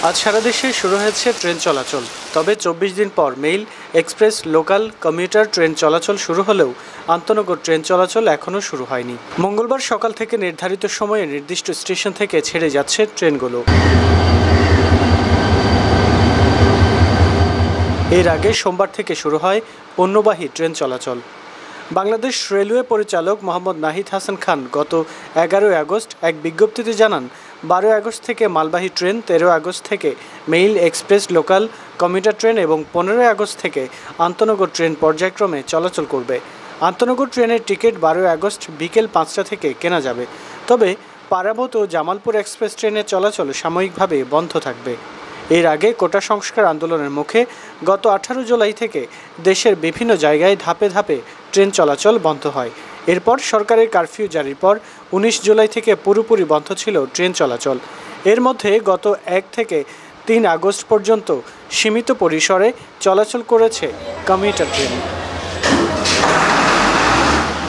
আজ সারা দেশে শুরু হয়েছে ট্রেন চলাচল। তবে ২৪ দিন পর mail, express, local, commuter train চলাচল শুরু হলেও আন্তনগর ট্রেন চলাচল এখনও শুরু হয়নি। মঙ্গলবার সকাল থেকে নির্ধারিত সময়ে নির্দিষ্ট স্টেশন থেকে ছেড়ে যাচ্ছে ট্রেনগুলো। এর আগে সোমবার থেকে শুরু হয় পণ্যবাহী ট্রেন চলাচল। বাংলাদেশ রেলওয়ে পরিচালক মোহাম্মদ নাহিদ হাসান খান গত ১১ আগস্ট এক বিজ্ঞপ্তিতে জানান, ১২ আগস্ট থেকে মালবাহী ট্রেন, ১৩ আগস্ট থেকে mail, express, local, commuter train এবং ১৫ আগস্ট থেকে আন্তনগর ট্রেন পর্যায়ক্রমে চলাচল করবে। আন্তনগর ট্রেনের টিকিট ১২ আগস্ট বিকেল ৫টা থেকে কেনা যাবে। তবে পারাবত ও জামালপুর এক্সপ্রেস ট্রেনের চলাচল সাময়িকভাবে বন্ধ থাকবে। এর আগে কোটা সংস্কার আন্দোলনের মুখে গত ১৮ জুলাই থেকে দেশের বিভিন্ন জায়গায় ধাপে ধাপে ট্রেন চলাচল বন্ধ হয়। এরপর সরকারের কারফিউ জারির পর ১৯ জুলাই থেকে পুরোপুরি বন্ধ ছিল ট্রেন চলাচল। এর মধ্যে গত ১ থেকে ৩ আগস্ট পর্যন্ত সীমিত পরিসরে চলাচল করেছে কমিউটার ট্রেন।